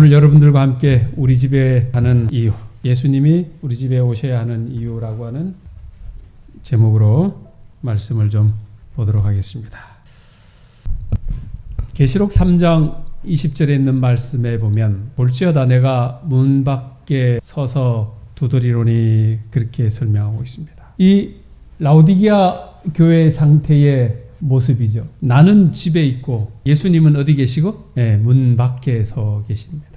오늘 여러분들과 함께 우리 집에 가는 이유, 예수님이 우리 집에 오셔야 하는 이유라고 하는 제목으로 말씀을 좀 보도록 하겠습니다. 계시록 3장 20절에 있는 말씀에 보면 볼지어다 내가 문 밖에 서서 두드리노니 그렇게 설명하고 있습니다. 이 라오디게아 교회 상태의 모습이죠. 나는 집에 있고 예수님은 어디 계시고? 네, 문 밖에 서 계십니다.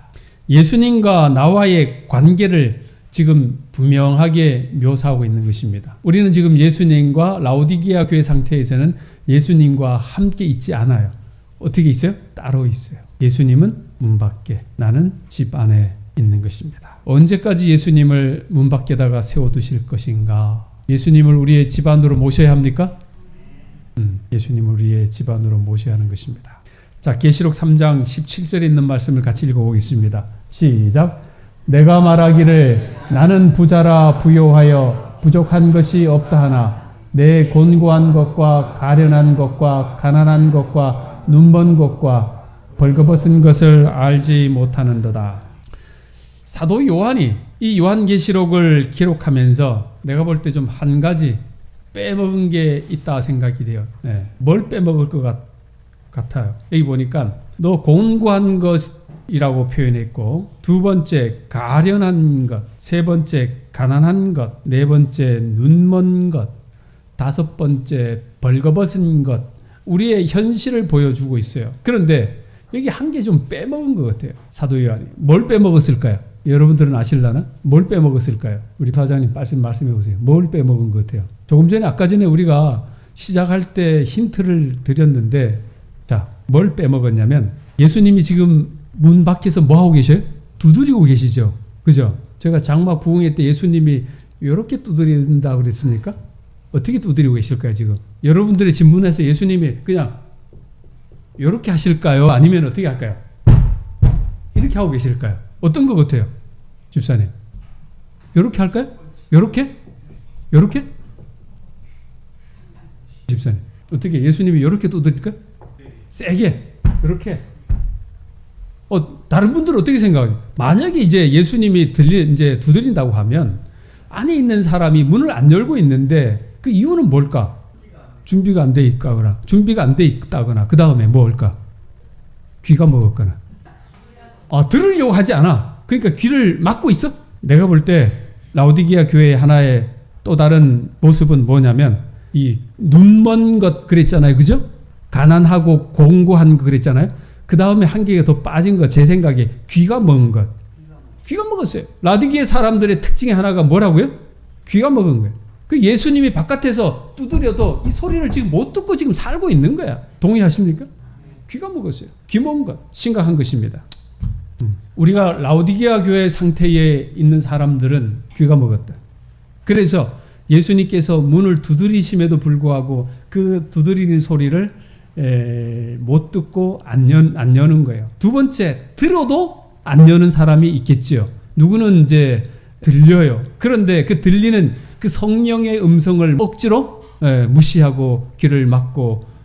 예수님과 나와의 관계를 지금 분명하게 묘사하고 있는 것입니다. 우리는 지금 예수님과 라오디게아 교회 상태에서는 예수님과 함께 있지 않아요. 어떻게 있어요? 따로 있어요. 예수님은 문 밖에, 나는 집 안에 있는 것입니다. 언제까지 예수님을 문 밖에다가 세워두실 것인가? 예수님을 우리의 집 안으로 모셔야 합니까? 예수님을 우리의 집 안으로 모셔야 하는 것입니다. 자, 계시록 3장 17절에 있는 말씀을 같이 읽어보겠습니다. 시작. 내가 말하기를 나는 부자라 부요하여 부족한 것이 없다 하나 내 곤고한 것과 가련한 것과 가난한 것과 눈먼 것과 벌거벗은 것을 알지 못하는도다. 사도 요한이 이 요한계시록을 기록하면서 내가 볼 때 좀 한 가지 빼먹은 게 있다 생각이 돼요. 네. 뭘 빼먹을 것 같아요. 여기 보니까 너 곤고한 것이라고 표현했고, 두 번째 가련한 것, 세 번째 가난한 것, 네 번째 눈먼 것, 다섯 번째 벌거벗은 것, 우리의 현실을 보여주고 있어요. 그런데 여기 한 개 좀 빼먹은 것 같아요. 사도 요한이. 뭘 빼먹었을까요? 여러분들은 아실라나? 뭘 빼먹었을까요? 우리 사장님 말씀해 보세요. 뭘 빼먹은 것 같아요? 조금 전에 아까 전에 우리가 시작할 때 힌트를 드렸는데, 자, 뭘 빼먹었냐면 예수님이 지금 문 밖에서 뭐 하고 계셔요? 두드리고 계시죠. 그죠? 제가 장막 부흥회 때 예수님이 이렇게 두드린다고 그랬습니까? 어떻게 두드리고 계실까요, 지금? 여러분들의 집 문에서 예수님이 그냥 이렇게 하실까요? 아니면 어떻게 할까요? 이렇게 하고 계실까요? 어떤 것 같아요? 집사님. 이렇게 할까요? 이렇게? 이렇게? 집사님. 어떻게 예수님이 이렇게 두드릴까요? 세게. 이렇게. 다른 분들은 어떻게 생각하세요? 만약에 이제 예수님이 이제 두드린다고 하면 안에 있는 사람이 문을 안 열고 있는데 그 이유는 뭘까? 준비가 안 돼 있다거나, 그 다음에 뭘까? 귀가 먹었거나. 들으려고 하지 않아. 그러니까 귀를 막고 있어? 내가 볼 때 라오디게아 교회의 하나의 또 다른 모습은 뭐냐면 이 눈먼 것 그랬잖아요. 그죠? 가난하고 공고한 거 그랬잖아요. 그 다음에 한 개가 더 빠진 거, 제 생각에 귀가 먹은 것. 귀가 먹었어요. 라오디게아 사람들의 특징의 하나가 뭐라고요? 귀가 먹은 거예요. 그 예수님이 바깥에서 두드려도 이 소리를 지금 못 듣고 지금 살고 있는 거야. 동의하십니까? 귀가 먹었어요. 귀 먹은 것. 심각한 것입니다. 우리가 라오디게아 교회 상태에 있는 사람들은 귀가 먹었다. 그래서 예수님께서 문을 두드리심에도 불구하고 그 두드리는 소리를 못 듣고 안 여는 거예요. 두 번째, 들어도 안 여는 사람이 있겠지요. 누구는 이제 들려요. 그런데 그 들리는 그 성령의 음성을 억지로 무시하고 귀를 막고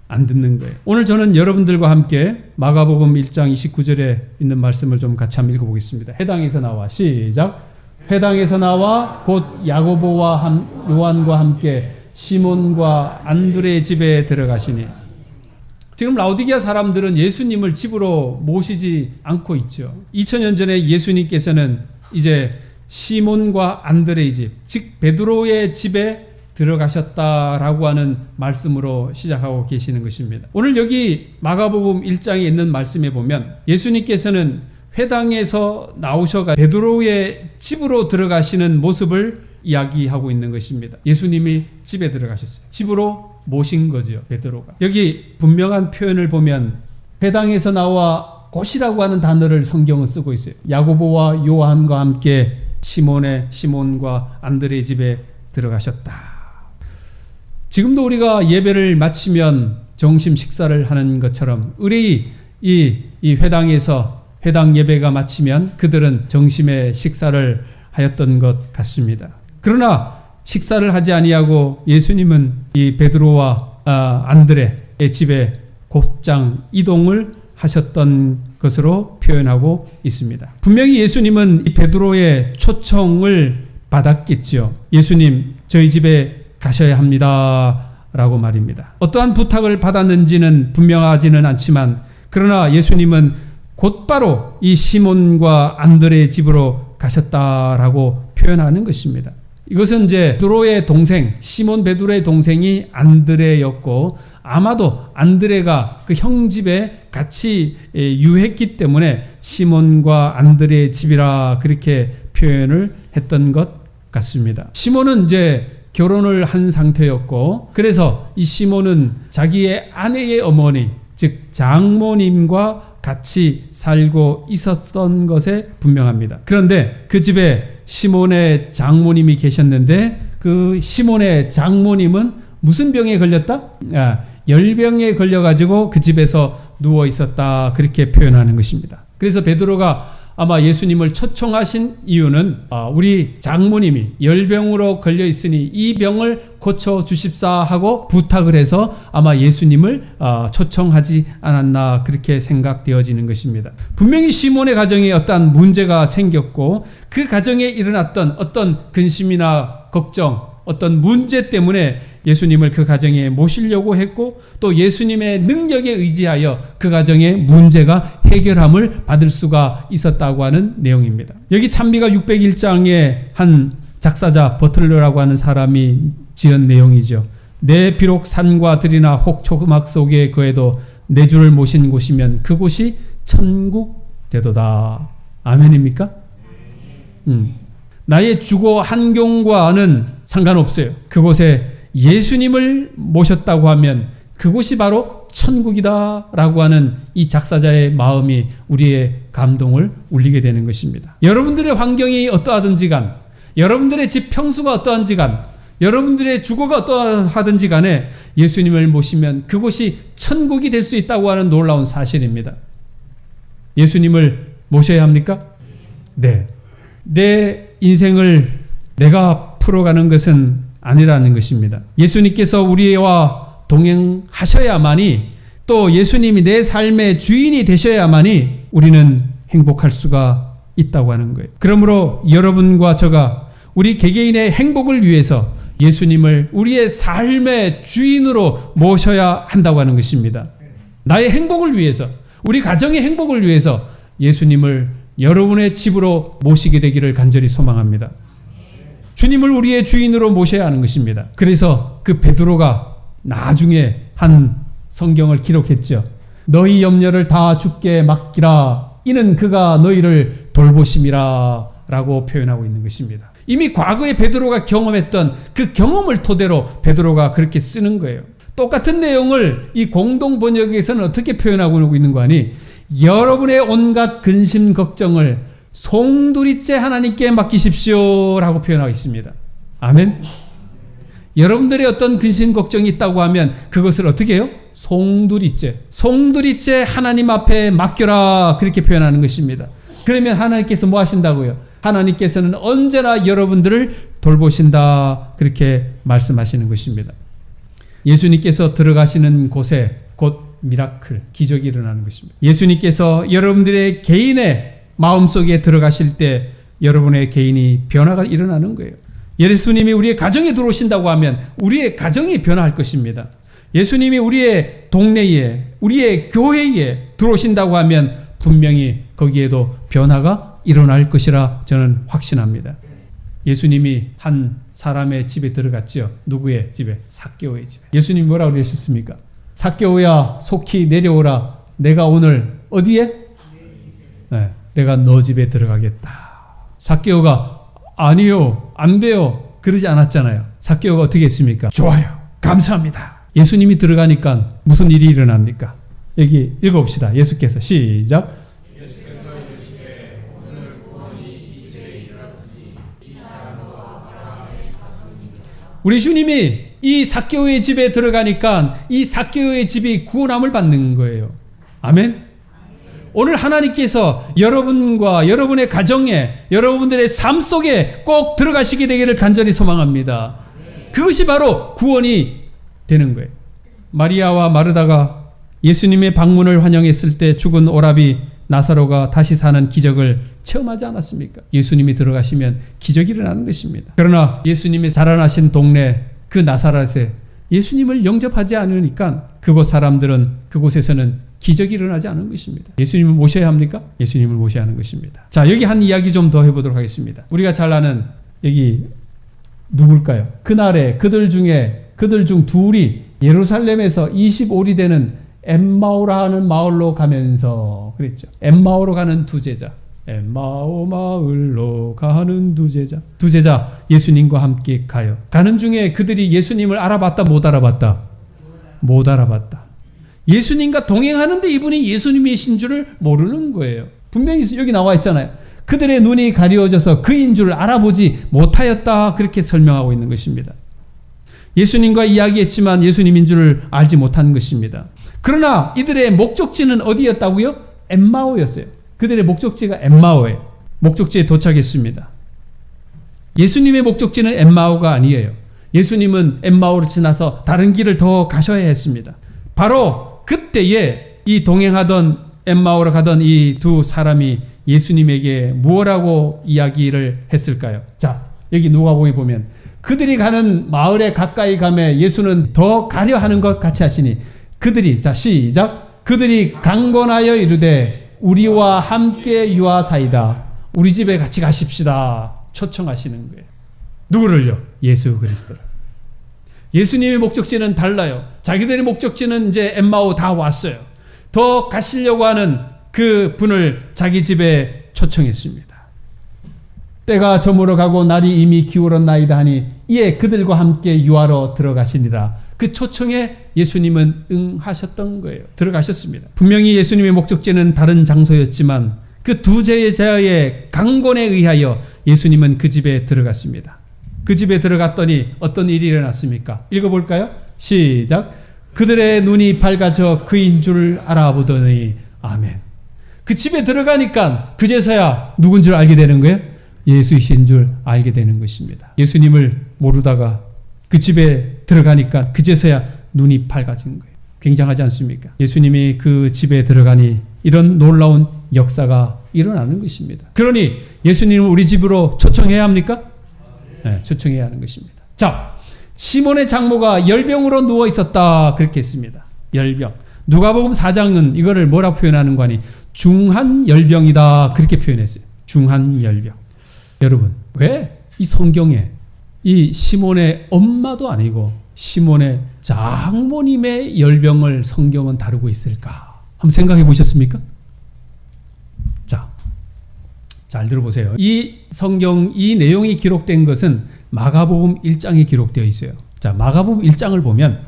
안 듣는 거예요. 오늘 저는 여러분들과 함께 마가복음 1장 29절에 있는 말씀을 좀 같이 한번 읽어보겠습니다. 회당에서 나와, 시작. 회당에서 나와 곧 야고보와 요한과 함께 시몬과 안드레의 집에 들어가시니. 지금 라오디게아 사람들은 예수님을 집으로 모시지 않고 있죠. 2000년 전에 예수님께서는 이제 시몬과 안드레의 집, 즉 베드로의 집에 들어가셨다라고 하는 말씀으로 시작하고 계시는 것입니다. 오늘 여기 마가복음 1장에 있는 말씀에 보면 예수님께서는 회당에서 나오셔가 베드로의 집으로 들어가시는 모습을 이야기하고 있는 것입니다. 예수님이 집에 들어가셨어요. 집으로 모신 거죠, 베드로가. 여기 분명한 표현을 보면 회당에서 나와 곧이라고 하는 단어를 성경은 쓰고 있어요. 야고보와 요한과 함께 시몬과 안드레의 집에 들어가셨다. 지금도 우리가 예배를 마치면 점심 식사를 하는 것처럼 의뢰이 이 회당에서 회당 예배가 마치면 그들은 점심의 식사를 하였던 것 같습니다. 그러나 식사를 하지 아니하고 예수님은 이 베드로와 안드레의 집에 곧장 이동을 하셨던 것으로 표현하고 있습니다. 분명히 예수님은 이 베드로의 초청을 받았겠지요. 예수님, 저희 집에 가셔야 합니다 라고 말입니다. 어떠한 부탁을 받았는지는 분명하지는 않지만, 그러나 예수님은 곧바로 이 시몬과 안드레의 집으로 가셨다라고 표현하는 것입니다. 이것은 이제 베드로의 동생, 시몬 베드로의 동생이 안드레였고, 아마도 안드레가 그 형 집에 같이 유했기 때문에 시몬과 안드레의 집이라 그렇게 표현을 했던 것 같습니다. 시몬은 이제 결혼을 한 상태였고, 그래서 이 시몬은 자기의 아내의 어머니, 즉 장모님과 같이 살고 있었던 것에 분명합니다. 그런데 그 집에 시몬의 장모님이 계셨는데, 그 시몬의 장모님은 무슨 병에 걸렸다? 열병에 걸려가지고 그 집에서 누워 있었다, 그렇게 표현하는 것입니다. 그래서 베드로가 아마 예수님을 초청하신 이유는 우리 장모님이 열병으로 걸려 있으니 이 병을 고쳐 주십사 하고 부탁을 해서 아마 예수님을 초청하지 않았나, 그렇게 생각되어지는 것입니다. 분명히 시몬의 가정에 어떠한 문제가 생겼고, 그 가정에 일어났던 어떤 근심이나 걱정, 어떤 문제 때문에 예수님을 그 가정에 모시려고 했고, 또 예수님의 능력에 의지하여 그 가정의 문제가 해결함을 받을 수가 있었다고 하는 내용입니다. 여기 찬미가 601장에 한 작사자 버틀러라고 하는 사람이 지은 내용이죠. 내 비록 산과 들이나 혹 초막 속에 거해도 내 주를 모신 곳이면 그곳이 천국 되도다. 아멘입니까? 나의 주거 환경과는 상관없어요. 그곳에 예수님을 모셨다고 하면 그곳이 바로 천국이다 라고 하는 이 작사자의 마음이 우리의 감동을 울리게 되는 것입니다. 여러분들의 환경이 어떠하든지 간, 여러분들의 집 평수가 어떠한지 간, 여러분들의 주거가 어떠하든지 간에 예수님을 모시면 그곳이 천국이 될 수 있다고 하는 놀라운 사실입니다. 예수님을 모셔야 합니까? 네. 내 인생을 내가 풀어가는 것은 아니라는 것입니다. 예수님께서 우리와 동행하셔야만이, 또 예수님이 내 삶의 주인이 되셔야만이 우리는 행복할 수가 있다고 하는 거예요. 그러므로 여러분과 저가 우리 개개인의 행복을 위해서 예수님을 우리의 삶의 주인으로 모셔야 한다고 하는 것입니다. 나의 행복을 위해서, 우리 가정의 행복을 위해서 예수님을 여러분의 집으로 모시게 되기를 간절히 소망합니다. 주님을 우리의 주인으로 모셔야 하는 것입니다. 그래서 그 베드로가 나중에 한 성경을 기록했죠. 너희 염려를 다 주께 맡기라. 이는 그가 너희를 돌보심이라 라고 표현하고 있는 것입니다. 이미 과거에 베드로가 경험했던 그 경험을 토대로 베드로가 그렇게 쓰는 거예요. 똑같은 내용을 이 공동 번역에서는 어떻게 표현하고 있는 거 아니? 여러분의 온갖 근심 걱정을 송두리째 하나님께 맡기십시오 라고 표현하고 있습니다. 아멘. 여러분들의 어떤 근심 걱정이 있다고 하면 그것을 어떻게 해요? 송두리째 하나님 앞에 맡겨라, 그렇게 표현하는 것입니다. 그러면 하나님께서 뭐 하신다고요? 하나님께서는 언제나 여러분들을 돌보신다, 그렇게 말씀하시는 것입니다. 예수님께서 들어가시는 곳에 곧 미라클, 기적이 일어나는 것입니다. 예수님께서 여러분들의 개인의 마음속에 들어가실 때 여러분의 개인이 변화가 일어나는 거예요. 예수님이 우리의 가정에 들어오신다고 하면 우리의 가정이 변화할 것입니다. 예수님이 우리의 동네에, 우리의 교회에 들어오신다고 하면 분명히 거기에도 변화가 일어날 것이라 저는 확신합니다. 예수님이 한 사람의 집에 들어갔죠. 누구의 집에? 삭개오의 집에. 예수님이 뭐라고 그러셨습니까? 삭개오야, 속히 내려오라. 내가 오늘 어디에? 네, 내가 너 집에 들어가겠다. 삭개오가 아니요, 안 돼요, 그러지 않았잖아요. 삭개오가 어떻게 했습니까? 좋아요, 감사합니다. 예수님이 들어가니까 무슨 일이 일어납니까? 여기 읽어봅시다. 예수께서 시작. 우리 주님이 이 삭개오의 집에 들어가니까 이 삭개오의 집이 구원함을 받는 거예요. 아멘. 오늘 하나님께서 여러분과 여러분의 가정에, 여러분들의 삶 속에 꼭 들어가시게 되기를 간절히 소망합니다. 그것이 바로 구원이 되는 거예요. 마리아와 마르다가 예수님의 방문을 환영했을 때 죽은 오라비 나사로가 다시 사는 기적을 체험하지 않았습니까? 예수님이 들어가시면 기적이 일어나는 것입니다. 그러나 예수님이 자라나신 동네 그 나사렛에 예수님을 영접하지 않으니까 그곳 사람들은 그곳에서는 기적이 일어나지 않은 것입니다. 예수님을 모셔야 합니까? 예수님을 모셔야 하는 것입니다. 자, 여기 한 이야기 좀 더 해보도록 하겠습니다. 우리가 잘 아는 여기 누굴까요? 그날에 그들 중 둘이 예루살렘에서 25리 되는 엠마오라 하는 마을로 가면서 그랬죠. 엠마오로 가는 두 제자. 엠마오 마을로 가는 두 제자 예수님과 함께 가요. 가는 중에 그들이 예수님을 알아봤다 못 알아봤다? 못 알아봤다. 예수님과 동행하는데 이분이 예수님이신 줄을 모르는 거예요. 분명히 여기 나와 있잖아요. 그들의 눈이 가려워져서 그인 줄 알아보지 못하였다. 그렇게 설명하고 있는 것입니다. 예수님과 이야기했지만 예수님인 줄을 알지 못한 것입니다. 그러나 이들의 목적지는 어디였다고요? 엠마오였어요. 그들의 목적지가 엠마오예요. 목적지에 도착했습니다. 예수님의 목적지는 엠마오가 아니에요. 예수님은 엠마오를 지나서 다른 길을 더 가셔야 했습니다. 바로 그때에 이 동행하던 엠마오로 가던 이 두 사람이 예수님에게 무엇라고 이야기를 했을까요? 자, 여기 누가복음에 보면 그들이 가는 마을에 가까이 가매 예수는 더 가려 하는 것 같이 하시니 그들이, 자 시작, 그들이 강권하여 이르되 우리와 함께 유하사이다. 우리 집에 같이 가십시다. 초청하시는 거예요. 누구를요? 예수 그리스도를. 예수님의 목적지는 달라요. 자기들의 목적지는 이제 엠마오 다 왔어요. 더 가시려고 하는 그 분을 자기 집에 초청했습니다. 때가 저물어 가고 날이 이미 기울었나이다 하니 이에 그들과 함께 유하러 들어가시니라. 그 초청에 예수님은 응하셨던 거예요. 들어가셨습니다. 분명히 예수님의 목적지는 다른 장소였지만 그 두 제자의 강권에 의하여 예수님은 그 집에 들어갔습니다. 그 집에 들어갔더니 어떤 일이 일어났습니까? 읽어볼까요? 시작. 그들의 눈이 밝아져 그인 줄 알아보더니 아멘. 그 집에 들어가니까 그제서야 누군 줄 알게 되는 거예요? 예수이신 줄 알게 되는 것입니다. 예수님을 모르다가 그 집에 들어가니까 그제서야 눈이 밝아진 거예요. 굉장하지 않습니까? 예수님이 그 집에 들어가니 이런 놀라운 역사가 일어나는 것입니다. 그러니 예수님을 우리 집으로 초청해야 합니까? 네, 초청해야 하는 것입니다. 자, 시몬의 장모가 열병으로 누워 있었다 그렇게 했습니다. 열병. 누가복음 4장은 이거를 뭐라고 표현하는 거니? 중한 열병이다 그렇게 표현했어요. 중한 열병. 여러분, 왜 이 성경에 이 시몬의 엄마도 아니고 시몬의 장모님의 열병을 성경은 다루고 있을까? 한번 생각해 보셨습니까? 자, 잘 들어보세요. 이 성경, 이 내용이 기록된 것은 마가복음 1장에 기록되어 있어요. 자, 마가복음 1장을 보면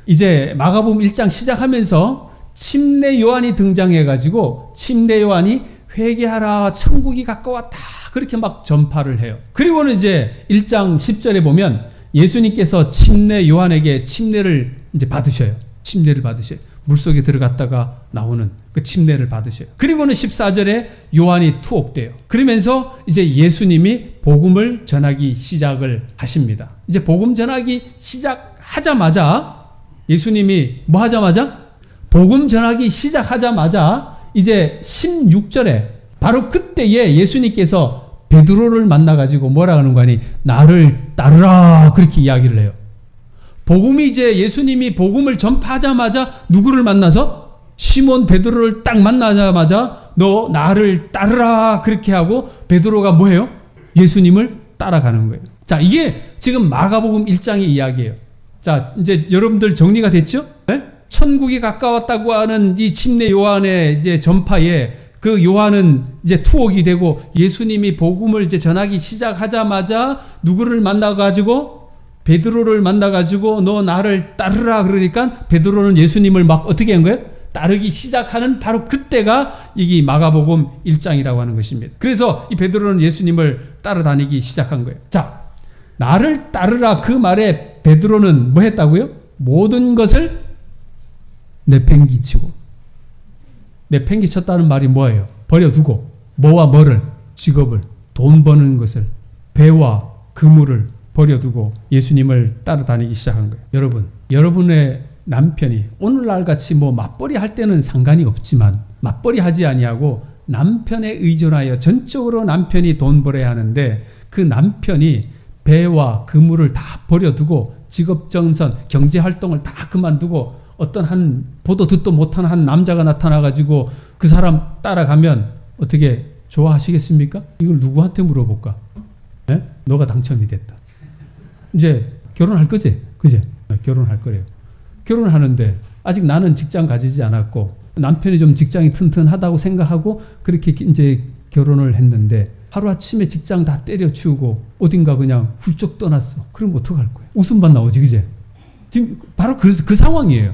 이제 마가복음 1장 시작하면서 침례 요한이 등장해가지고 침례 요한이 회개하라 천국이 가까웠다 그렇게 막 전파를 해요. 그리고는 이제 1장 10절에 보면 예수님께서 침례 요한에게 침례를 이제 받으셔요. 침례를 받으셔요. 물속에 들어갔다가 나오는 그 침례를 받으셔요. 그리고는 14절에 요한이 투옥돼요. 그러면서 이제 예수님이 복음을 전하기 시작을 하십니다. 이제 복음 전하기 시작하자마자 예수님이 뭐 하자마자? 복음 전하기 시작하자마자 이제 16절에 바로 그때에 예수님께서 베드로를 만나가지고 뭐라 하는 거 아니? 나를 따르라 그렇게 이야기를 해요. 복음이 이제 예수님이 복음을 전파하자마자 누구를 만나서? 시몬 베드로를 딱 만나자마자 너 나를 따르라 그렇게 하고 베드로가 뭐해요? 예수님을 따라가는 거예요. 자, 이게 지금 마가복음 1장의 이야기예요. 자, 이제 여러분들 정리가 됐죠? 네? 천국이 가까웠다고 하는 이 침례 요한의 이제 전파에 그 요한은 이제 투옥이 되고 예수님이 복음을 이제 전하기 시작하자마자 누구를 만나가지고 베드로를 만나가지고 너 나를 따르라 그러니까 베드로는 예수님을 막 어떻게 한 거예요? 따르기 시작하는 바로 그때가 이게 마가복음 1장이라고 하는 것입니다. 그래서 이 베드로는 예수님을 따라다니기 시작한 거예요. 자, 나를 따르라 그 말에 베드로는 뭐 했다고요? 모든 것을 내팽기치고. 내팽기쳤다는 말이 뭐예요? 버려두고 뭐와 뭐를? 직업을, 돈 버는 것을, 배와 그물을 버려두고 예수님을 따라다니기 시작한 거예요. 여러분, 여러분의 남편이 오늘날 같이 뭐 맞벌이 할 때는 상관이 없지만 맞벌이 하지 아니하고 남편에 의존하여 전적으로 남편이 돈 벌어야 하는데 그 남편이 배와 그물을 다 버려두고 직업정선, 경제활동을 다 그만두고 어떤 한 보도 듣도 못한 한 남자가 나타나가지고 그 사람 따라가면 어떻게 좋아하시겠습니까? 이걸 누구한테 물어볼까? 네? 너가 당첨이 됐다. 이제 결혼할 거지? 그제? 결혼할 거래요. 결혼하는데 아직 나는 직장 가지지 않았고 남편이 좀 직장이 튼튼하다고 생각하고 그렇게 이제 결혼을 했는데 하루아침에 직장 다 때려치우고 어딘가 그냥 훌쩍 떠났어. 그럼 어떡할 거야? 웃음만 나오지, 그제? 지금 바로 그 상황이에요.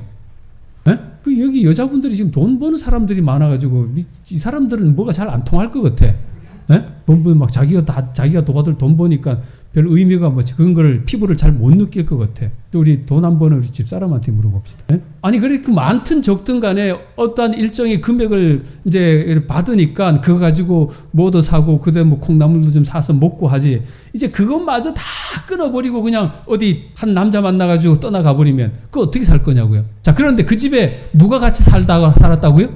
에? 그 여기 여자분들이 지금 돈 버는 사람들이 많아가지고 이 사람들은 뭐가 잘 안 통할 것 같아. 에? 돈 버는 막 자기가 도가들 돈 버니까 별 의미가 뭐 그런 걸 피부를 잘 못 느낄 것 같아. 또 우리 돈 안 버는 우리 집사람한테 물어봅시다. 에? 아니 그렇게 많든 적든 간에 어떤 일정의 금액을 이제 받으니까 그거 가지고 뭐도 사고 그다음에 뭐 콩나물도 좀 사서 먹고 하지. 이제 그것마저 다 끊어버리고 그냥 어디 한 남자 만나가지고 떠나가 버리면 그거 어떻게 살 거냐고요. 자, 그런데 그 집에 누가 같이 살았다고요?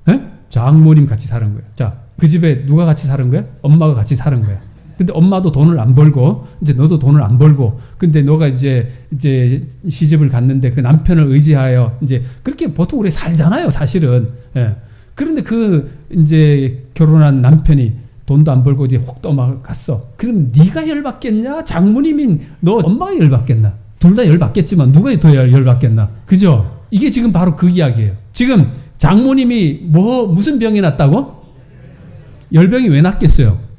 에? 장모님 같이 사는 거예요. 자, 그 집에 누가 같이 사는 거야? 엄마가 같이 사는 거야. 근데 엄마도 돈을 안 벌고 이제 너도 돈을 안 벌고 근데 너가 이제 시집을 갔는데 그 남편을 의지하여 이제 그렇게 보통 우리 살잖아요, 사실은. 예. 그런데 그 이제 결혼한 남편이 돈도 안 벌고 이제 혹 떠나갔어. 그럼 네가 열받겠냐? 장모님인 너 엄마가 열받겠나? 둘 다 열받겠지만 누가 더 열받겠나? 그죠? 이게 지금 바로 그 이야기예요. 지금 장모님이 무슨 병이 났다고? 열병이 왜 났겠어요?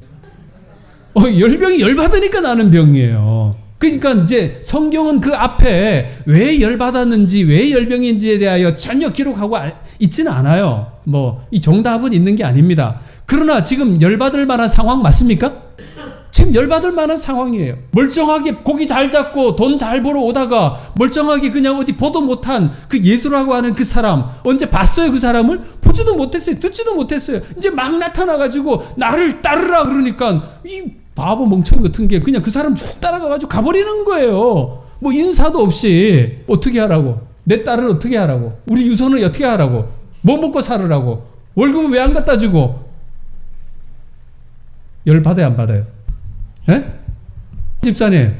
열병이 열받으니까 나는 병이에요. 그러니까 이제 성경은 그 앞에 왜 열받았는지, 왜 열병인지에 대하여 전혀 기록하고 있지는 않아요. 이 정답은 있는 게 아닙니다. 그러나 지금 열받을 만한 상황 맞습니까? 지금 열받을 만한 상황이에요. 멀쩡하게 고기 잘 잡고 돈 잘 벌어 오다가 멀쩡하게 그냥 어디 보도 못한 그 예수라고 하는 그 사람 언제 봤어요? 그 사람을? 보지도 못했어요. 듣지도 못했어요. 이제 막 나타나가지고 나를 따르라 그러니까 이 바보 멍청이 같은 게 그냥 그 사람 쭉 따라가가지고 가버리는 거예요. 인사도 없이 어떻게 하라고? 내 딸을 어떻게 하라고? 우리 유선을 어떻게 하라고? 뭐 먹고 살으라고? 월급은 왜 안 갖다 주고? 열 받아요, 안 받아요? 예? 집사님,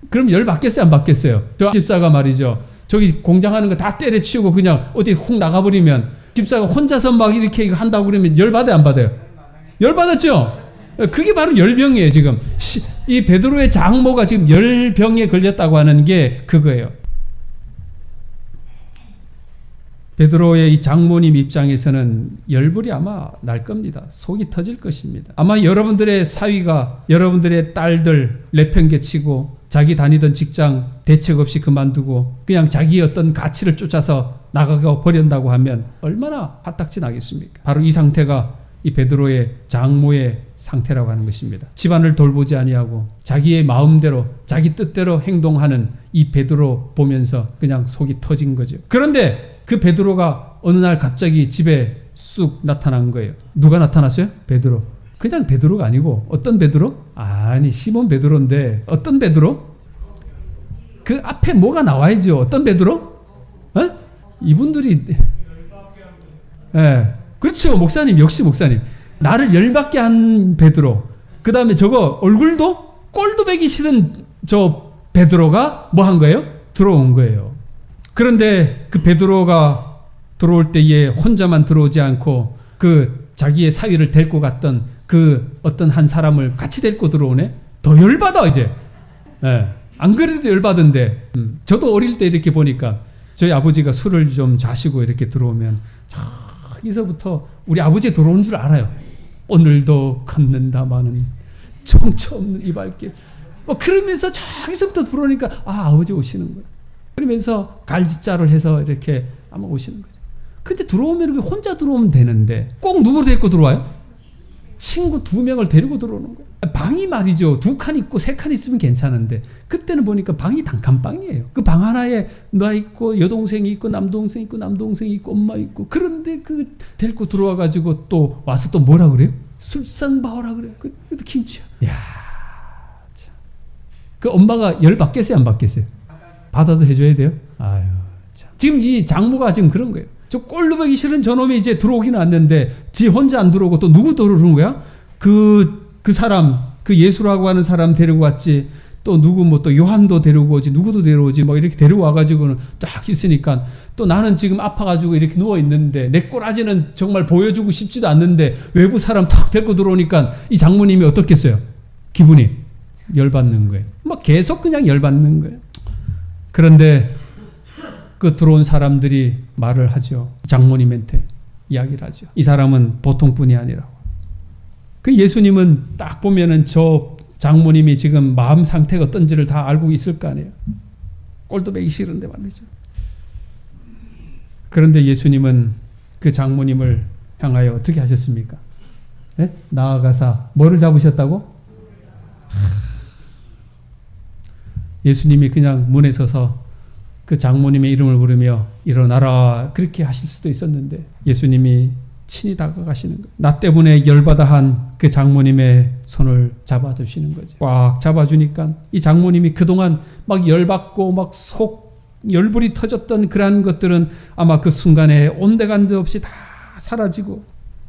그럼 열 받겠어요, 안 받겠어요? 저 집사가 말이죠. 저기 공장하는 거 다 때려치우고 그냥 어디 훅 나가버리면 집사가 혼자서 막 이렇게 한다고 그러면 열 받아요, 안 받아요? 열 받았죠? 그게 바로 열병이에요, 지금. 이 베드로의 장모가 지금 열병에 걸렸다고 하는 게 그거예요. 베드로의 이 장모님 입장에서는 열불이 아마 날 겁니다. 속이 터질 것입니다. 아마 여러분들의 사위가 여러분들의 딸들 내팽개치고 자기 다니던 직장 대책 없이 그만두고 그냥 자기의 어떤 가치를 쫓아서 나가고 버린다고 하면 얼마나 화딱지 나겠습니까? 바로 이 상태가 이 베드로의 장모의 상태라고 하는 것입니다. 집안을 돌보지 아니하고 자기의 마음대로 자기 뜻대로 행동하는 이 베드로 보면서 그냥 속이 터진 거죠. 그런데 그 베드로가 어느 날 갑자기 집에 쑥 나타난 거예요. 누가 나타났어요? 베드로. 그냥 베드로가 아니고 어떤 베드로? 아니 시몬 베드로인데 어떤 베드로? 그 앞에 뭐가 나와야죠. 어떤 베드로? 이분들이 그렇죠. 목사님, 역시 목사님. 나를 열받게 한 베드로. 그 다음에 저거 얼굴도 꼴도 배기 싫은 저 베드로가 뭐 한 거예요? 들어온 거예요. 그런데 그 베드로가 들어올 때에 혼자만 들어오지 않고 그 자기의 사위를 데리고 갔던 그 어떤 한 사람을 같이 데리고 들어오네? 더 열받아 이제. 안 그래도 열받은데 저도 어릴 때 이렇게 보니까 저희 아버지가 술을 좀 자시고 이렇게 들어오면 저기서부터 우리 아버지 들어온 줄 알아요. 오늘도 걷는다마는 정처 없는 이 발길. 그러면서 저기서부터 들어오니까 아버지 오시는 거예요. 그러면서 갈지자를 해서 이렇게 아마 오시는 거죠. 근데 들어오면 이렇게 혼자 들어오면 되는데 꼭 누구를 데리고 들어와요? 친구 2명을 데리고 들어오는 거예요. 방이 말이죠. 2칸 있고 3칸 있으면 괜찮은데 그때는 보니까 방이 단칸방이에요. 그 방 하나에 나 있고 여동생이 있고 남동생 있고 남동생이 있고 엄마 있고 그런데 그 데리고 들어와가지고 또 와서 또 뭐라 그래요? 술상 봐오라 그래요. 그것도 김치야. 야, 참. 그 엄마가 열 받겠어요, 안 받겠어요? 받아도 해줘야 돼요? 아유, 참. 지금 이 장모가 지금 그런 거예요. 저 꼴보기 싫은 저놈이 이제 들어오긴 왔는데 지 혼자 안 들어오고 또 누구 들어오는 거야? 그 사람, 그 예수라고 하는 사람 데리고 왔지. 또 누구 뭐 또 요한도 데리고 오지, 누구도 데려오지, 뭐 이렇게 데리고 와가지고는 딱 있으니까 또 나는 지금 아파가지고 이렇게 누워 있는데 내 꼬라지는 정말 보여주고 싶지도 않는데 외부 사람 탁 데리고 들어오니까 이 장모님이 어떻겠어요? 기분이 열받는 거예요. 막 계속 그냥 열받는 거예요. 그런데 그 들어온 사람들이 말을 하죠. 장모님한테 이야기를 하죠. 이 사람은 보통 분이 아니라고. 그 예수님은 딱 보면은 저 장모님이 지금 마음 상태가 어떤지를 다 알고 있을 거 아니에요. 꼴도 보기 싫은데 말이죠. 그런데 예수님은 그 장모님을 향하여 어떻게 하셨습니까? 네? 나아가사 뭐를 잡으셨다고? 예수님이 그냥 문에 서서 그 장모님의 이름을 부르며 일어나라 그렇게 하실 수도 있었는데 예수님이 친히 다가가시는 거예요. 나 때문에 열받아 한 그 장모님의 손을 잡아주시는 거죠. 꽉 잡아주니까 이 장모님이 그동안 막 열받고 막 속 열불이 터졌던 그러한 것들은 아마 그 순간에 온데간데 없이 다 사라지고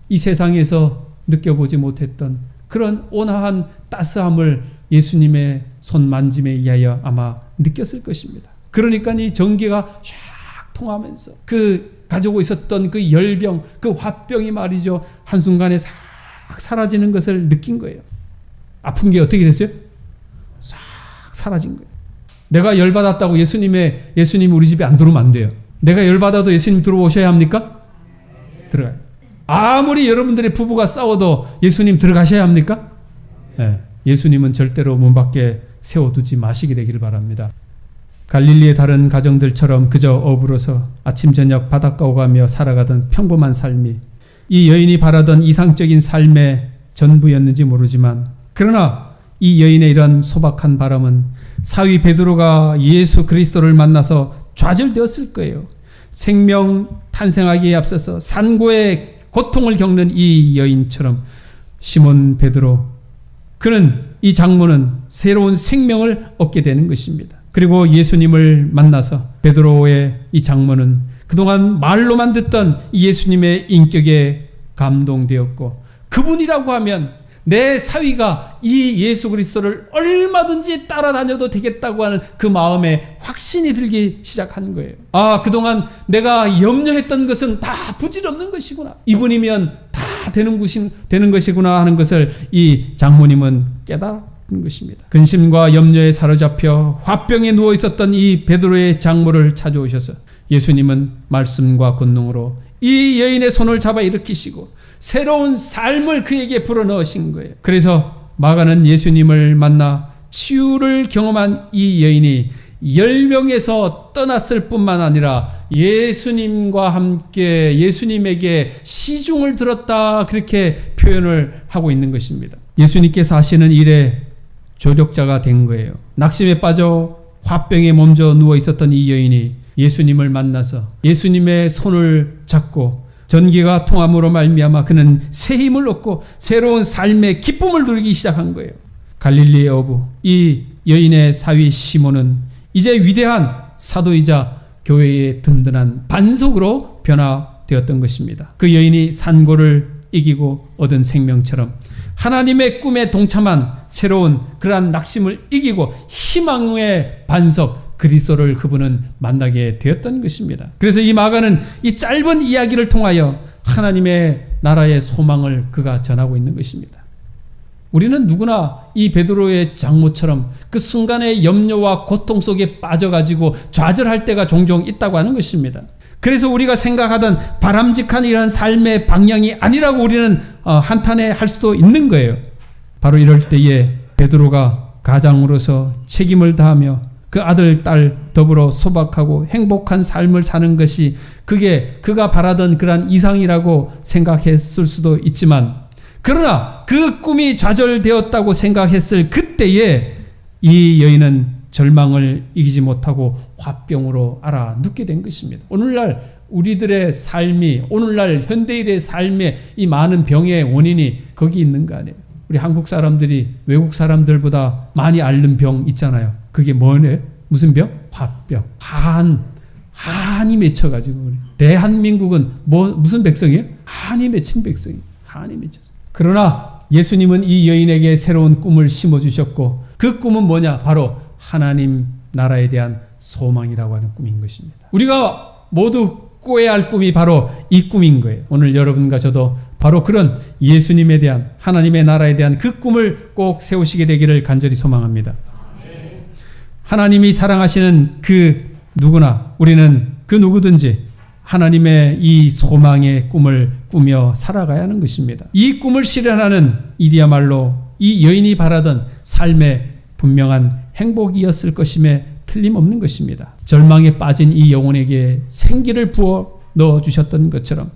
이 세상에서 느껴보지 못했던 그런 온화한 따스함을 예수님의 손 만짐에 의하여 아마 느꼈을 것입니다. 그러니까 이 전기가 샥 통하면서 그 가지고 있었던 그 열병, 그 화병이 말이죠. 한순간에 싹 사라지는 것을 느낀 거예요. 아픈 게 어떻게 됐어요? 싹 사라진 거예요. 내가 열받았다고 예수님이 우리 집에 안 들어오면 안 돼요. 내가 열받아도 예수님 들어오셔야 합니까? 들어가요. 아무리 여러분들의 부부가 싸워도 예수님 들어가셔야 합니까? 네. 예수님은 절대로 문 밖에 세워두지 마시게 되기를 바랍니다. 갈릴리의 다른 가정들처럼 그저 어부로서 아침 저녁 바닷가 오가며 살아가던 평범한 삶이 이 여인이 바라던 이상적인 삶의 전부였는지 모르지만 그러나 이 여인의 이런 소박한 바람은 사위 베드로가 예수 그리스도를 만나서 좌절되었을 거예요. 생명 탄생하기에 앞서서 산고의 고통을 겪는 이 여인처럼 시몬 베드로 그는 이 장모는 새로운 생명을 얻게 되는 것입니다. 그리고 예수님을 만나서 베드로의 이 장모는 그동안 말로만 듣던 예수님의 인격에 감동되었고 그분이라고 하면 내 사위가 이 예수 그리스도를 얼마든지 따라다녀도 되겠다고 하는 그 마음에 확신이 들기 시작한 거예요. 아, 그동안 내가 염려했던 것은 다 부질없는 것이구나. 이분이면 다 되는 것이구나 하는 것을 이 장모님은 깨달은 것입니다. 근심과 염려에 사로잡혀 화병에 누워 있었던 이 베드로의 장모를 찾아오셔서 예수님은 말씀과 권능으로 이 여인의 손을 잡아 일으키시고 새로운 삶을 그에게 불어넣으신 거예요. 그래서 마가는 예수님을 만나 치유를 경험한 이 여인이 열병에서 떠났을 뿐만 아니라 예수님과 함께 예수님에게 시중을 들었다 그렇게 표현을 하고 있는 것입니다. 예수님께서 하시는 일에 조력자가 된 거예요. 낙심에 빠져 화병에 몸져 누워 있었던 이 여인이 예수님을 만나서 예수님의 손을 잡고 전기가 통함으로 말미암아 그는 새 힘을 얻고 새로운 삶의 기쁨을 누리기 시작한 거예요. 갈릴리의 어부 이 여인의 사위 시몬은 이제 위대한 사도이자 교회의 든든한 반석으로 변화되었던 것입니다. 그 여인이 산고를 이기고 얻은 생명처럼 하나님의 꿈에 동참한 새로운 그러한 낙심을 이기고 희망의 반석 그리스도를 그분은 만나게 되었던 것입니다. 그래서 이 마가는 이 짧은 이야기를 통하여 하나님의 나라의 소망을 그가 전하고 있는 것입니다. 우리는 누구나 이 베드로의 장모처럼 그 순간의 염려와 고통 속에 빠져가지고 좌절할 때가 종종 있다고 하는 것입니다. 그래서 우리가 생각하던 바람직한 이런 삶의 방향이 아니라고 우리는 한탄해 할 수도 있는 거예요. 바로 이럴 때에 베드로가 가장으로서 책임을 다하며 그 아들, 딸 더불어 소박하고 행복한 삶을 사는 것이 그게 그가 바라던 그러한 이상이라고 생각했을 수도 있지만 그러나 그 꿈이 좌절되었다고 생각했을 그때에 이 여인은 절망을 이기지 못하고 화병으로 알아눕게 된 것입니다. 오늘날 우리들의 삶이 오늘날 현대인의 삶의 이 많은 병의 원인이 거기 있는 거 아니에요. 우리 한국 사람들이 외국 사람들보다 많이 앓는 병 있잖아요. 그게 뭐네? 무슨 병? 화병. 한이 맺혀가지고 대한민국은 무슨 백성이에요? 한이 맺힌 백성이에요. 한이 맺혀서. 그러나 예수님은 이 여인에게 새로운 꿈을 심어주셨고 그 꿈은 뭐냐? 바로 하나님 나라에 대한 소망이라고 하는 꿈인 것입니다. 우리가 모두 꿔야 할 꿈이 바로 이 꿈인 거예요. 오늘 여러분과 저도 바로 그런 예수님에 대한 하나님의 나라에 대한 그 꿈을 꼭 세우시게 되기를 간절히 소망합니다. 하나님이 사랑하시는 그 누구나 우리는 그 누구든지 하나님의 이 소망의 꿈을 꾸며 살아가야 하는 것입니다. 이 꿈을 실현하는 일이야말로 이 여인이 바라던 삶의 분명한 행복이었을 것임에 틀림없는 것입니다. 절망에 빠진 이 영혼에게 생기를 부어 넣어주셨던 것처럼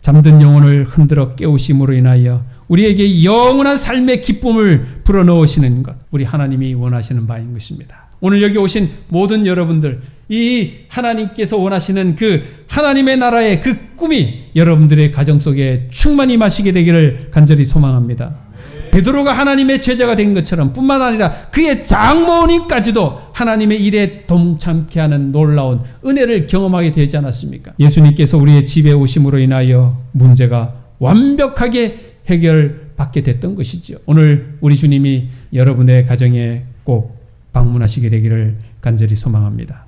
잠든 영혼을 흔들어 깨우심으로 인하여 우리에게 영원한 삶의 기쁨을 불어넣으시는 것, 우리 하나님이 원하시는 바인 것입니다. 오늘 여기 오신 모든 여러분들, 이 하나님께서 원하시는 그 하나님의 나라의 그 꿈이 여러분들의 가정 속에 충만히 임하시게 되기를 간절히 소망합니다. 베드로가 하나님의 제자가 된 것처럼 뿐만 아니라 그의 장모님까지도 하나님의 일에 동참케 하는 놀라운 은혜를 경험하게 되지 않았습니까? 예수님께서 우리의 집에 오심으로 인하여 문제가 완벽하게 해결받게 됐던 것이죠. 오늘 우리 주님이 여러분의 가정에 꼭 방문하시게 되기를 간절히 소망합니다.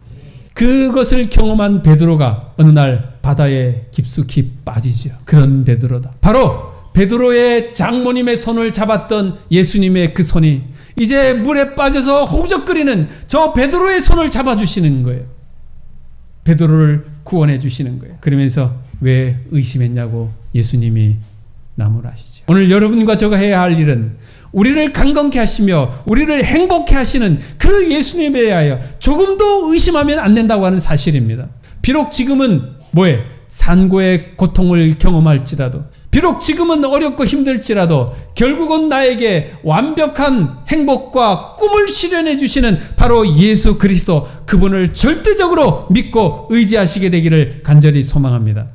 그것을 경험한 베드로가 어느 날 바다에 깊숙이 빠지죠. 그런 베드로다. 바로 베드로의 장모님의 손을 잡았던 예수님의 그 손이 이제 물에 빠져서 허우적거리는 저 베드로의 손을 잡아주시는 거예요. 베드로를 구원해 주시는 거예요. 그러면서 왜 의심했냐고 예수님이 나무라시죠. 오늘 여러분과 저가 해야 할 일은 우리를 강건케 하시며 우리를 행복케 하시는 그 예수님에 대하여 조금도 의심하면 안 된다고 하는 사실입니다. 비록 지금은 산고의 고통을 경험할지라도, 비록 지금은 어렵고 힘들지라도 결국은 나에게 완벽한 행복과 꿈을 실현해 주시는 바로 예수 그리스도, 그분을 절대적으로 믿고 의지하시게 되기를 간절히 소망합니다.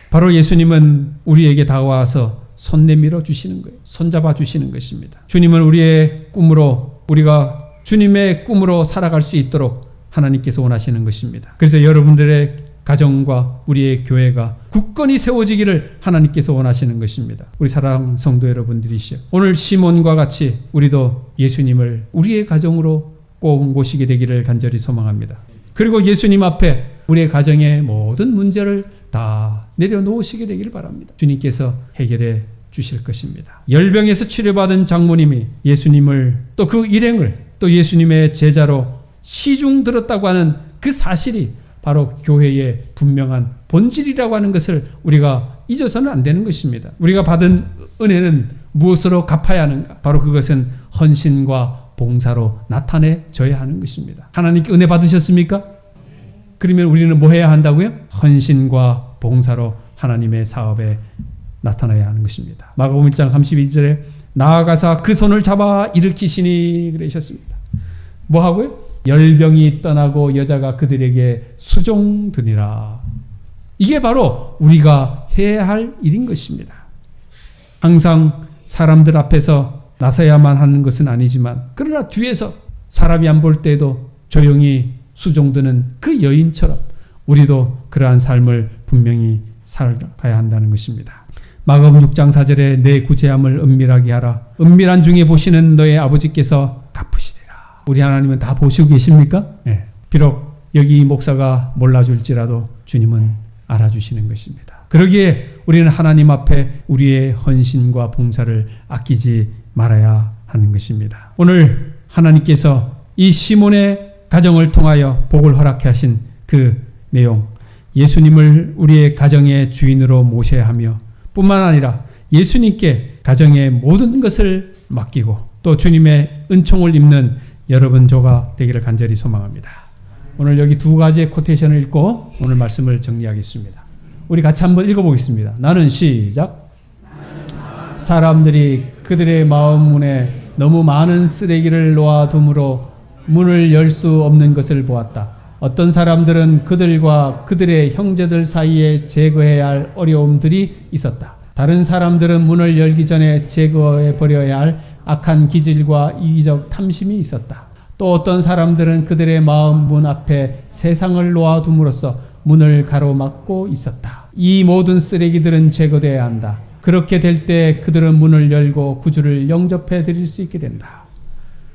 바로 예수님은 우리에게 다가와서 손 내밀어 주시는 거예요. 손잡아 주시는 것입니다. 주님은 우리의 꿈으로, 우리가 주님의 꿈으로 살아갈 수 있도록 하나님께서 원하시는 것입니다. 그래서 여러분들의 가정과 우리의 교회가 굳건히 세워지기를 하나님께서 원하시는 것입니다. 우리 사랑하는 성도 여러분들이시여, 오늘 시몬과 같이 우리도 예수님을 우리의 가정으로 꼭 모시게 되기를 간절히 소망합니다. 그리고 예수님 앞에 우리의 가정의 모든 문제를 다 내려놓으시게 되기를 바랍니다. 주님께서 해결해 주실 것입니다. 열병에서 치료받은 장모님이 예수님을, 또 그 일행을, 또 예수님의 제자로 시중 들었다고 하는 그 사실이 바로 교회의 분명한 본질이라고 하는 것을 우리가 잊어서는 안 되는 것입니다. 우리가 받은 은혜는 무엇으로 갚아야 하는가? 바로 그것은 헌신과 봉사로 나타내져야 하는 것입니다. 하나님께 은혜 받으셨습니까? 그러면 우리는 뭐 해야 한다고요? 헌신과 봉사로 하나님의 사업에 나타나야 하는 것입니다. 마가복음 1장 32절에 나아가사 그 손을 잡아 일으키시니 그러셨습니다. 뭐 하고요? 열병이 떠나고 여자가 그들에게 수종드니라. 이게 바로 우리가 해야 할 일인 것입니다. 항상 사람들 앞에서 나서야만 하는 것은 아니지만, 그러나 뒤에서 사람이 안 볼 때도 조용히 수종드는 그 여인처럼 우리도 그러한 삶을 분명히 살아가야 한다는 것입니다. 마가복음 6장 4절에 내 구제함을 은밀하게 하라. 은밀한 중에 보시는 너의 아버지께서 갚으시리라. 우리 하나님은 다 보시고 계십니까? 네. 비록 여기 목사가 몰라줄지라도 주님은 알아주시는 것입니다. 그러기에 우리는 하나님 앞에 우리의 헌신과 봉사를 아끼지 말아야 하는 것입니다. 오늘 하나님께서 이 시몬의 가정을 통하여 복을 허락해 하신 그 내용, 예수님을 우리의 가정의 주인으로 모셔야 하며 뿐만 아니라 예수님께 가정의 모든 것을 맡기고 또 주님의 은총을 입는 여러분 저가 되기를 간절히 소망합니다. 오늘 여기 두 가지의 코테이션을 읽고 오늘 말씀을 정리하겠습니다. 우리 같이 한번 읽어보겠습니다. 나는 시작. 사람들이 그들의 마음 문에 너무 많은 쓰레기를 놓아둠으로 문을 열 수 없는 것을 보았다. 어떤 사람들은 그들과 그들의 형제들 사이에 제거해야 할 어려움들이 있었다. 다른 사람들은 문을 열기 전에 제거해 버려야 할 악한 기질과 이기적 탐심이 있었다. 또 어떤 사람들은 그들의 마음 문 앞에 세상을 놓아둠으로써 문을 가로막고 있었다. 이 모든 쓰레기들은 제거되어야 한다. 그렇게 될 때 그들은 문을 열고 구주를 영접해 드릴 수 있게 된다.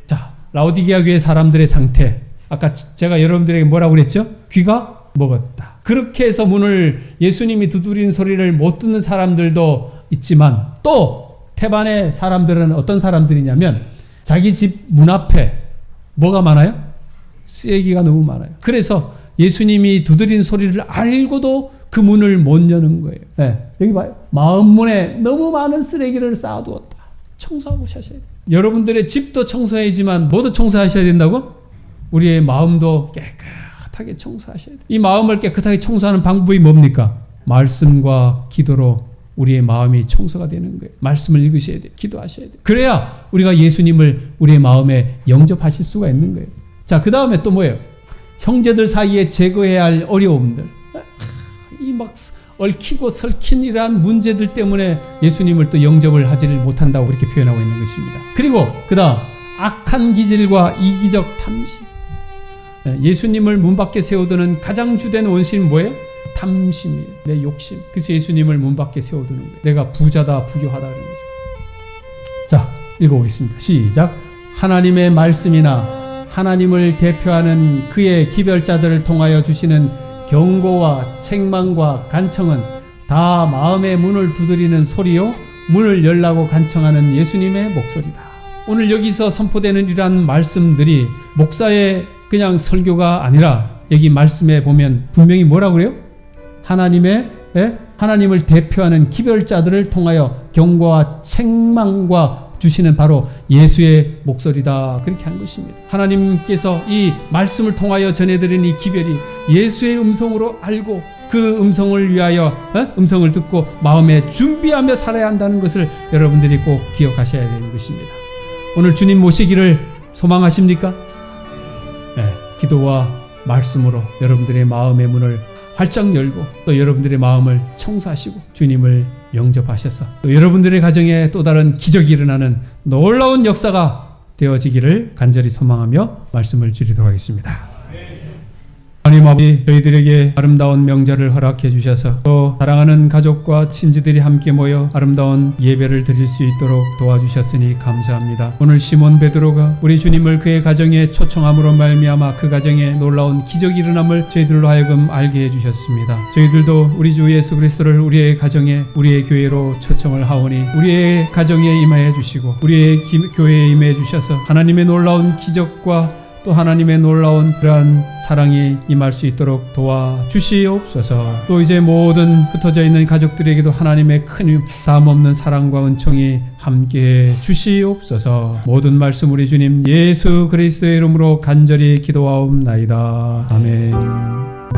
자, 라오디게아 교회 사람들의 상태. 아까 제가 여러분들에게 뭐라고 그랬죠? 귀가 먹었다. 그렇게 해서 문을 예수님이 두드리는 소리를 못 듣는 사람들도 있지만 또 태반의 사람들은 어떤 사람들이냐면 자기 집 문 앞에 뭐가 많아요? 쓰레기가 너무 많아요. 그래서 예수님이 두드리는 소리를 알고도 그 문을 못 여는 거예요. 네, 여기 봐요. 마음문에 너무 많은 쓰레기를 쌓아두었다. 청소하고 하셔야 돼요. 여러분들의 집도 청소해야지만 뭐도 청소하셔야 된다고? 우리의 마음도 깨끗하게 청소하셔야 돼요. 이 마음을 깨끗하게 청소하는 방법이 뭡니까? 말씀과 기도로 우리의 마음이 청소가 되는 거예요. 말씀을 읽으셔야 돼요. 기도하셔야 돼요. 그래야 우리가 예수님을 우리의 마음에 영접하실 수가 있는 거예요. 자, 그 다음에 또 뭐예요? 형제들 사이에 제거해야 할 어려움들. 이 막 얽히고 설킨 이러한 문제들 때문에 예수님을 또 영접을 하지를 못한다고 그렇게 표현하고 있는 것입니다. 그리고 그 다음 악한 기질과 이기적 탐심. 예수님을 문 밖에 세워두는 가장 주된 원신은 뭐예요? 탐심이에요. 내 욕심. 그래서 예수님을 문 밖에 세워두는 거예요. 내가 부자다, 부교하다 그런 거죠. 자, 읽어보겠습니다. 시작. 하나님의 말씀이나 하나님을 대표하는 그의 기별자들을 통하여 주시는 경고와 책망과 간청은 다 마음의 문을 두드리는 소리요 문을 열라고 간청하는 예수님의 목소리다. 오늘 여기서 선포되는 이러한 말씀들이 목사의 그냥 설교가 아니라 여기 말씀에 보면 분명히 뭐라고 그래요? 하나님을 대표하는 기별자들을 통하여 경고와 책망과 주시는 바로 예수의 목소리다. 그렇게 한 것입니다. 하나님께서 이 말씀을 통하여 전해드린 이 기별이 예수의 음성으로 알고 그 음성을 위하여 음성을 듣고 마음에 준비하며 살아야 한다는 것을 여러분들이 꼭 기억하셔야 되는 것입니다. 오늘 주님 모시기를 소망하십니까? 네, 기도와 말씀으로 여러분들의 마음의 문을 활짝 열고 또 여러분들의 마음을 청소하시고 주님을 영접하셔서 또 여러분들의 가정에 또 다른 기적이 일어나는 놀라운 역사가 되어지기를 간절히 소망하며 말씀을 드리도록 하겠습니다. 하나님 아버지, 저희들에게 아름다운 명절을 허락해 주셔서 또 사랑하는 가족과 친지들이 함께 모여 아름다운 예배를 드릴 수 있도록 도와주셨으니 감사합니다. 오늘 시몬 베드로가 우리 주님을 그의 가정에 초청함으로 말미암아 그 가정에 놀라운 기적이 일어남을 저희들로 하여금 알게 해주셨습니다. 저희들도 우리 주 예수 그리스도를 우리의 가정에 우리의 교회로 초청을 하오니 우리의 가정에 임하여 주시고 우리의 교회에 임해 주셔서 하나님의 놀라운 기적과 또 하나님의 놀라운 그러한 사랑이 임할 수 있도록 도와주시옵소서. 또 이제 모든 흩어져 있는 가족들에게도 하나님의 큰 다함없는 사랑과 은총이 함께해 주시옵소서. 모든 말씀 우리 주님 예수 그리스도의 이름으로 간절히 기도하옵나이다. 아멘.